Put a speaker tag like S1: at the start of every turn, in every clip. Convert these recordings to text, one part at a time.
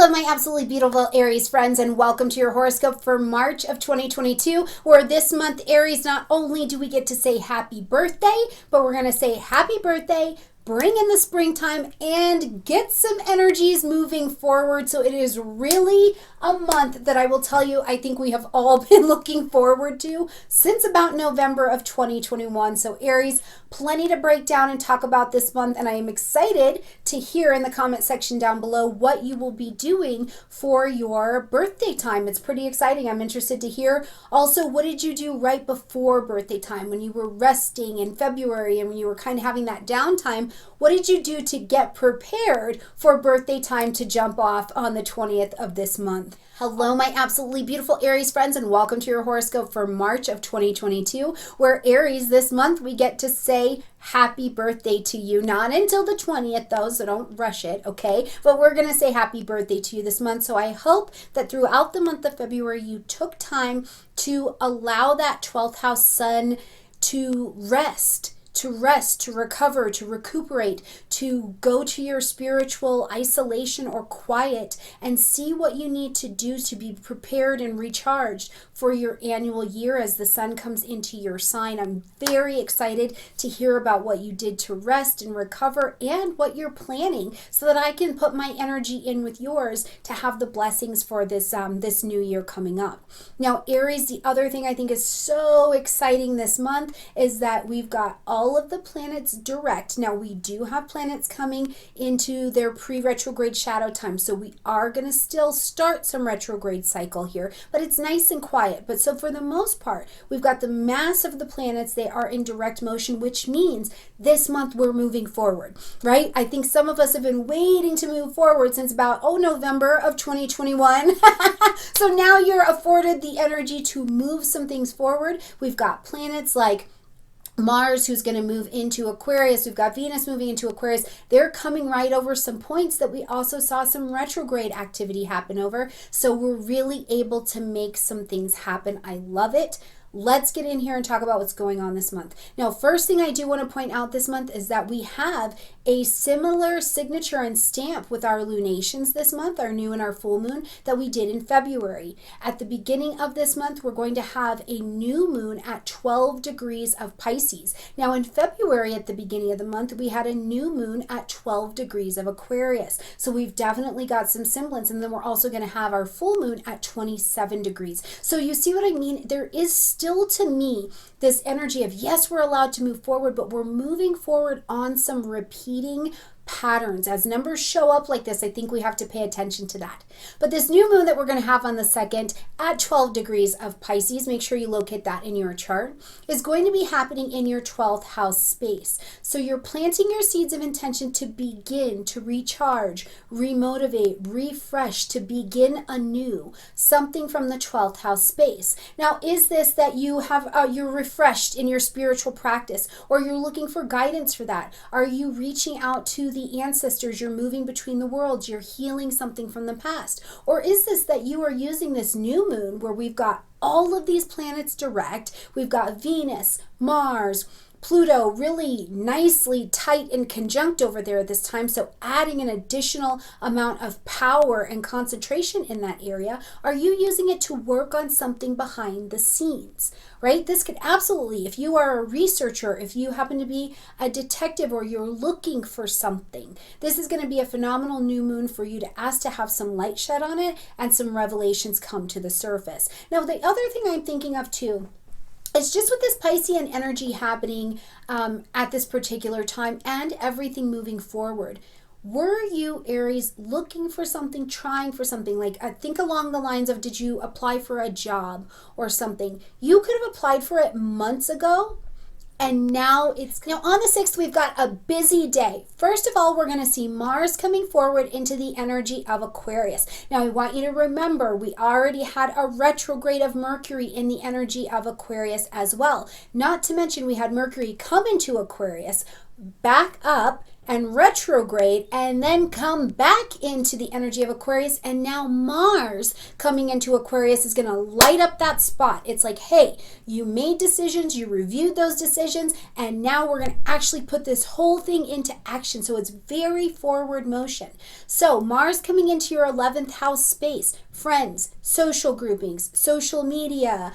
S1: Hello, my absolutely beautiful Aries friends, and welcome to your horoscope for March of 2022, where this month, Aries, not only do we get to say happy birthday, but we're going to say happy birthday, bring in the springtime, and get some energies moving forward. So it is really a month that I will tell you, I think we have all been looking forward to since about November of 2021. So Aries, plenty to break down and talk about this month, and I am excited to hear in the comment section down below what you will be doing for your birthday time. It's pretty exciting. I'm interested to hear. Also, what did you do right before birthday time when you were resting in February and when you were kind of having that downtime? What did you do to get prepared for birthday time to jump off on the 20th of this month? Hello, my absolutely beautiful Aries friends, and welcome to your horoscope for March of 2022, where Aries, this month we get to say happy birthday to you. Not until the 20th though, so don't rush it, okay? But we're going to say happy birthday to you this month. So I hope that throughout the month of February, you took time to allow that 12th house sun to rest, to recover, to recuperate, to go to your spiritual isolation or quiet and see what you need to do to be prepared and recharged for your annual year as the sun comes into your sign. I'm very excited to hear about what you did to rest and recover and what you're planning so that I can put my energy in with yours to have the blessings for this new year coming up. Now, Aries, the other thing I think is so exciting this month is that we've got all of the planets direct. Now, we do have planets coming into their pre-retrograde shadow time, so we are going to still start some retrograde cycle here, but it's nice and quiet. But so for the most part, we've got the mass of the planets. They are in direct motion, which means this month we're moving forward, right? I think some of us have been waiting to move forward since about, November of 2021. So now you're afforded the energy to move some things forward. We've got planets like Mars, who's going to move into Aquarius. We've got Venus moving into Aquarius. They're coming right over some points that we also saw some retrograde activity happen over. So we're really able to make some things happen. I love it. Let's get in here and talk about what's going on this month. Now, first thing I do want to point out this month is that we have a similar signature and stamp with our lunations this month, our new and our full moon, that we did in February. At the beginning of this month, we're going to have a new moon at 12 degrees of Pisces. Now, in February, at the beginning of the month, we had a new moon at 12 degrees of Aquarius. So we've definitely got some semblance. And then we're also going to have our full moon at 27 degrees. So you see what I mean? There is still, to me, this energy of, yes, we're allowed to move forward, but we're moving forward on some repeating patterns. As numbers show up like this, I think we have to pay attention to that. But this new moon that we're going to have on the 2nd at 12 degrees of Pisces, make sure you locate that in your chart, is going to be happening in your 12th house space. So you're planting your seeds of intention to begin, to recharge, remotivate, refresh, to begin anew, something from the 12th house space. Now, is this that you have, you're refreshed in your spiritual practice, or you're looking for guidance for that? Are you reaching out to the ancestors? You're moving between the worlds, you're healing something from the past? Or is this that you are using this new moon where we've got all of these planets direct, we've got Venus, Mars, Pluto really nicely tight and conjunct over there at this time, so adding an additional amount of power and concentration in that area? Are you using it to work on something behind the scenes, right? This could absolutely, if you are a researcher, if you happen to be a detective or you're looking for something, this is going to be a phenomenal new moon for you to ask to have some light shed on it and some revelations come to the surface. Now, the other thing I'm thinking of too, it's just with this Piscean energy happening at this particular time and everything moving forward. Were you, Aries, looking for something, trying for something? Like, I think along the lines of, did you apply for a job or something? You could have applied for it months ago, and now on the 6th, we've got a busy day. First of all, we're going to see Mars coming forward into the energy of Aquarius. Now, I want you to remember, we already had a retrograde of Mercury in the energy of Aquarius as well. Not to mention, we had Mercury come into Aquarius back up and retrograde and then come back into the energy of Aquarius. And now Mars coming into Aquarius is going to light up that spot. It's like, hey, you made decisions, you reviewed those decisions, and now we're going to actually put this whole thing into action. So it's very forward motion. So Mars coming into your 11th house space, friends, social groupings, social media,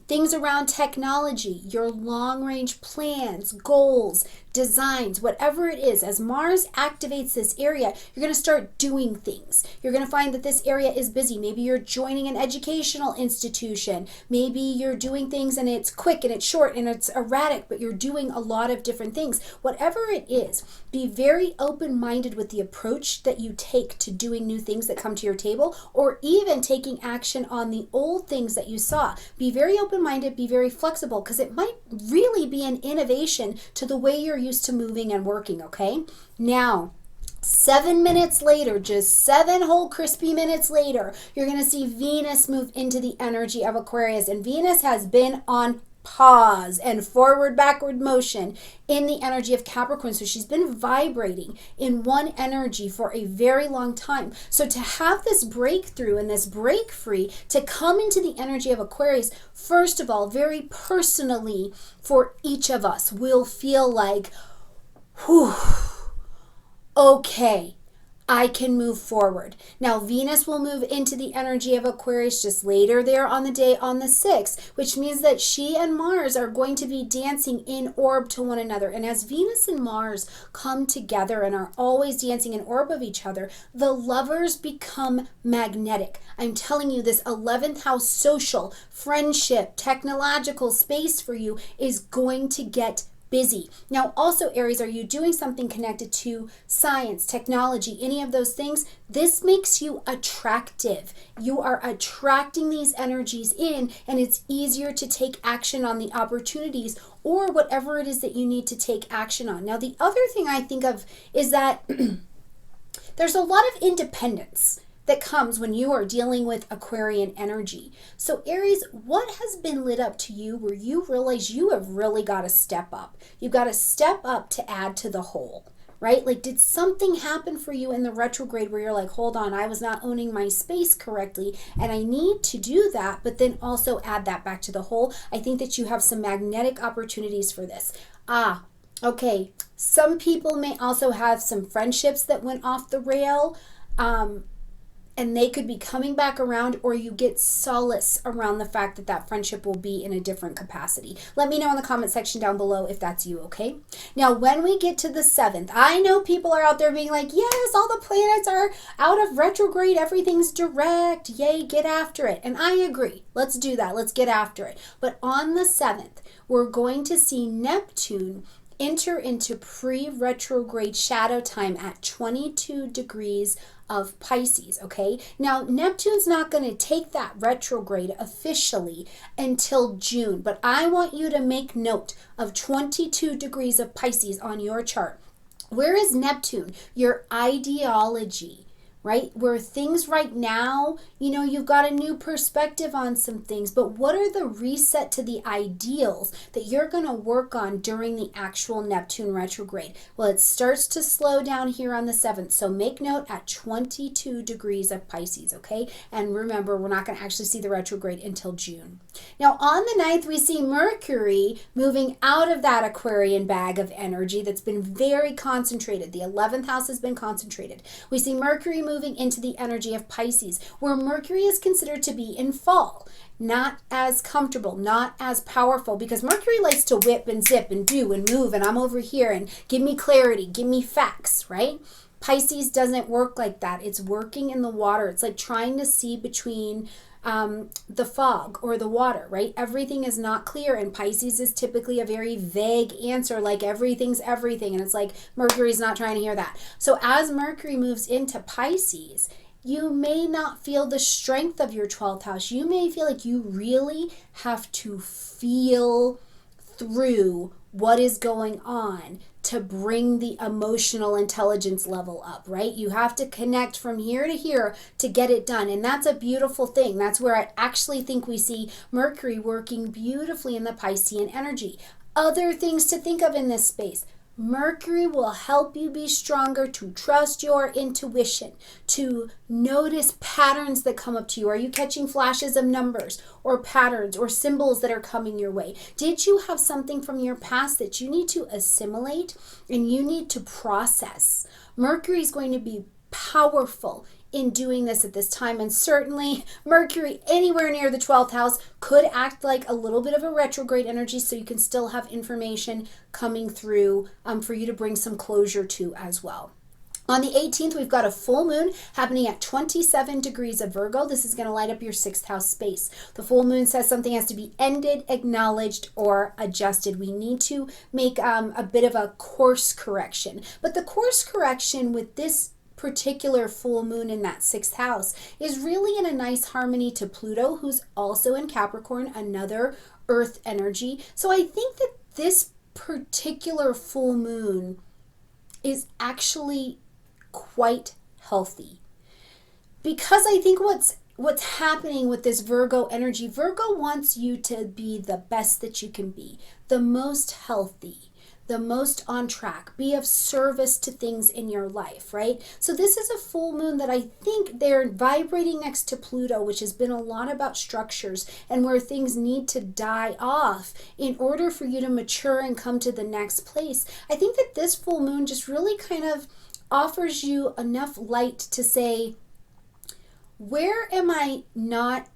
S1: things around technology, your long-range plans, goals, designs, whatever it is. As Mars activates this area, you're going to start doing things. You're going to find that this area is busy. Maybe you're joining an educational institution. Maybe you're doing things and it's quick and it's short and it's erratic, but you're doing a lot of different things. Whatever it is, be very open-minded with the approach that you take to doing new things that come to your table, or even taking action on the old things that you saw. Be very open-minded, be very flexible, because it might really be an innovation to the way you're used to moving and working, okay? Now, 7 minutes later, just 7 whole crispy minutes later, you're going to see Venus move into the energy of Aquarius. And Venus has been on pause and forward backward motion in the energy of Capricorn. So she's been vibrating in one energy for a very long time. So to have this breakthrough and this break free to come into the energy of Aquarius, first of all, very personally for each of us, will feel like, whew, okay, I can move forward. Now, Venus will move into the energy of Aquarius just later there on the day on the 6th, which means that she and Mars are going to be dancing in orb to one another. And as Venus and Mars come together and are always dancing in orb of each other, the lovers become magnetic. I'm telling you, this 11th house social, friendship, technological space for you is going to get busy. Now, also, Aries, are you doing something connected to science, technology, any of those things? This makes you attractive. You are attracting these energies in, and it's easier to take action on the opportunities or whatever it is that you need to take action on. Now, the other thing I think of is that there's a lot of independence that comes when you are dealing with Aquarian energy. So Aries, what has been lit up to you where you realize you have really got to step up? You've got to step up to add to the whole, right? Like, did something happen for you in the retrograde where you're like, hold on, I was not owning my space correctly and I need to do that, but then also add that back to the whole? I think that you have some magnetic opportunities for this. Okay. Some people may also have some friendships that went off the rail. And they could be coming back around, or you get solace around the fact that that friendship will be in a different capacity. Let me know in the comment section down below if that's you, okay? Now, when we get to the 7th, I know people are out there being like, yes, all the planets are out of retrograde. Everything's direct. Yay, get after it. And I agree. Let's do that. Let's get after it. But on the 7th, we're going to see Neptune enter into pre-retrograde shadow time at 22 degrees of Pisces, okay? Now, Neptune's not going to take that retrograde officially until June, but I want you to make note of 22 degrees of Pisces on your chart. Where is Neptune? Your ideology, right? Where things right now, you know, you've got a new perspective on some things, but what are the reset to the ideals that you're going to work on during the actual Neptune retrograde? Well, it starts to slow down here on the 7th, so make note at 22 degrees of Pisces, okay? And remember, we're not going to actually see the retrograde until June. Now, on the 9th, we see Mercury moving out of that Aquarian bag of energy that's been very concentrated. The 11th house has been concentrated. We see Mercury moving into the energy of Pisces, where Mercury is considered to be in fall, not as comfortable, not as powerful, because Mercury likes to whip and zip and do and move, and I'm over here and give me clarity, give me facts, right? Pisces doesn't work like that. It's working in the water. It's like trying to see between the fog or the water, right? Everything is not clear, and Pisces is typically a very vague answer, like everything's everything, and it's like Mercury's not trying to hear that. So as Mercury moves into Pisces, you may not feel the strength of your 12th house. You may feel like you really have to feel through what is going on to bring the emotional intelligence level up, right? You have to connect from here to here to get it done. And that's a beautiful thing. That's where I actually think we see Mercury working beautifully in the Piscean energy. Other things to think of in this space: Mercury will help you be stronger, to trust your intuition, to notice patterns that come up to you. Are you catching flashes of numbers or patterns or symbols that are coming your way? Did you have something from your past that you need to assimilate and you need to process? Mercury is going to be powerful in doing this at this time, and certainly Mercury anywhere near the 12th house could act like a little bit of a retrograde energy, so you can still have information coming through for you to bring some closure to as well. On the 18th, we've got a full moon happening at 27 degrees of Virgo. This is going to light up your 6th house space. The full moon says something has to be ended, acknowledged, or adjusted. We need to make a bit of a course correction. But the course correction with this particular full moon in that 6th house is really in a nice harmony to Pluto, who's also in Capricorn, another earth energy. So I think that this particular full moon is actually quite healthy, because I think what's happening with this Virgo energy, Virgo wants you to be the best that you can be, the most healthy, the most on track, be of service to things in your life, right? So this is a full moon that I think they're vibrating next to Pluto, which has been a lot about structures and where things need to die off in order for you to mature and come to the next place. I think that this full moon just really kind of offers you enough light to say, where am I not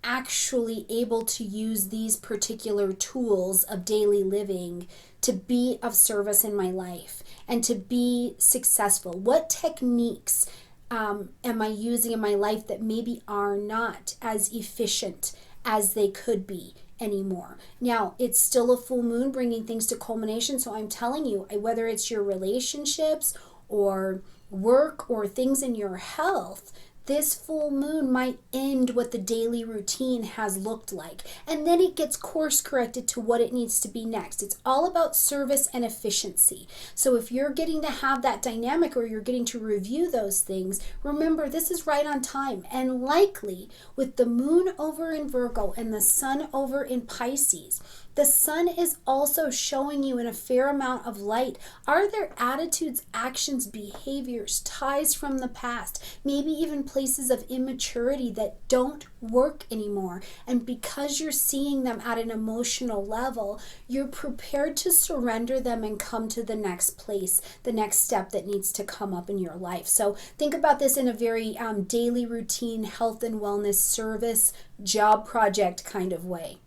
S1: actually able to use these particular tools of daily living to be of service in my life and to be successful? What techniques am I using in my life that maybe are not as efficient as they could be anymore? Now, it's still a full moon bringing things to culmination, so I'm telling you, whether it's your relationships or work or things in your health, this full moon might end what the daily routine has looked like. And then it gets course corrected to what it needs to be next. It's all about service and efficiency. So if you're getting to have that dynamic or you're getting to review those things, remember this is right on time. And likely with the moon over in Virgo and the sun over in Pisces, the sun is also showing you in a fair amount of light. Are there attitudes, actions, behaviors, ties from the past, maybe even places of immaturity that don't work anymore? And because you're seeing them at an emotional level, you're prepared to surrender them and come to the next place, the next step that needs to come up in your life. So think about this in a very daily routine, health and wellness, service, job project kind of way.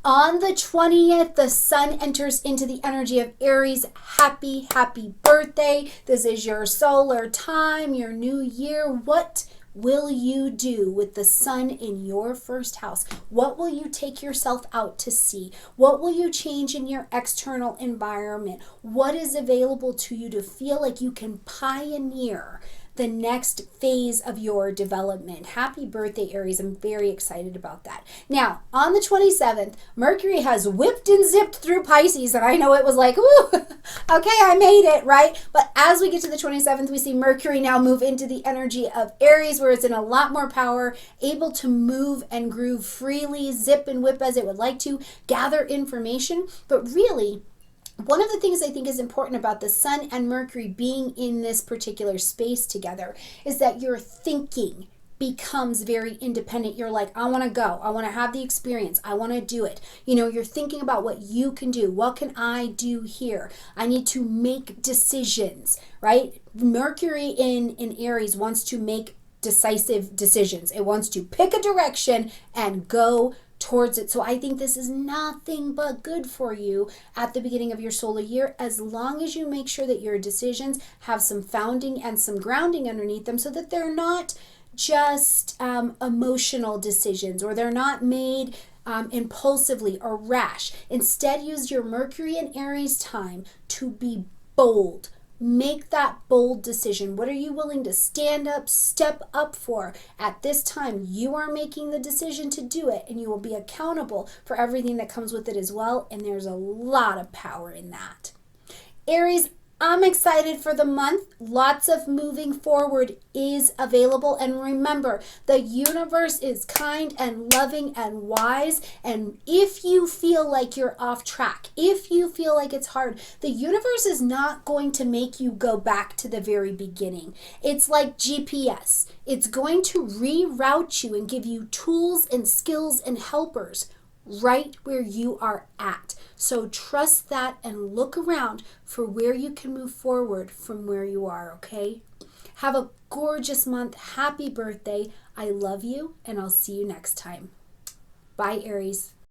S1: On the 20th, the sun enters into the energy of Aries. Happy, happy birthday. This is your solar time, your new year. What will you do with the sun in your first house? What will you take yourself out to see? What will you change in your external environment? What is available to you to feel like you can pioneer the next phase of your development? Happy birthday, Aries. I'm very excited about that. Now, on the 27th, Mercury has whipped and zipped through Pisces, and I know it was like, ooh, okay, I made it, right? But as we get to the 27th, we see Mercury now move into the energy of Aries, where it's in a lot more power, able to move and groove freely, zip and whip as it would like to, gather information, but really, one of the things I think is important about the sun and Mercury being in this particular space together is that your thinking becomes very independent. You're like, I want to go. I want to have the experience. I want to do it. You know, you're thinking about what you can do. What can I do here? I need to make decisions, right? Mercury in Aries wants to make decisive decisions. It wants to pick a direction and go towards it. So I think this is nothing but good for you at the beginning of your solar year, as long as you make sure that your decisions have some founding and some grounding underneath them, so that they're not just emotional decisions, or they're not made impulsively or rash. Instead, use your Mercury and Aries time to be bold. Make that bold decision. What are you willing to stand up, step up for? At this time, you are making the decision to do it, and you will be accountable for everything that comes with it as well, and there's a lot of power in that. Aries, I'm excited for the month. Lots of moving forward is available. And remember, the universe is kind and loving and wise. And if you feel like you're off track, if you feel like it's hard, the universe is not going to make you go back to the very beginning. It's like GPS. It's going to reroute you and give you tools and skills and helpers right where you are at. So trust that and look around for where you can move forward from where you are, okay? Have a gorgeous month. Happy birthday. I love you, and I'll see you next time. Bye, Aries.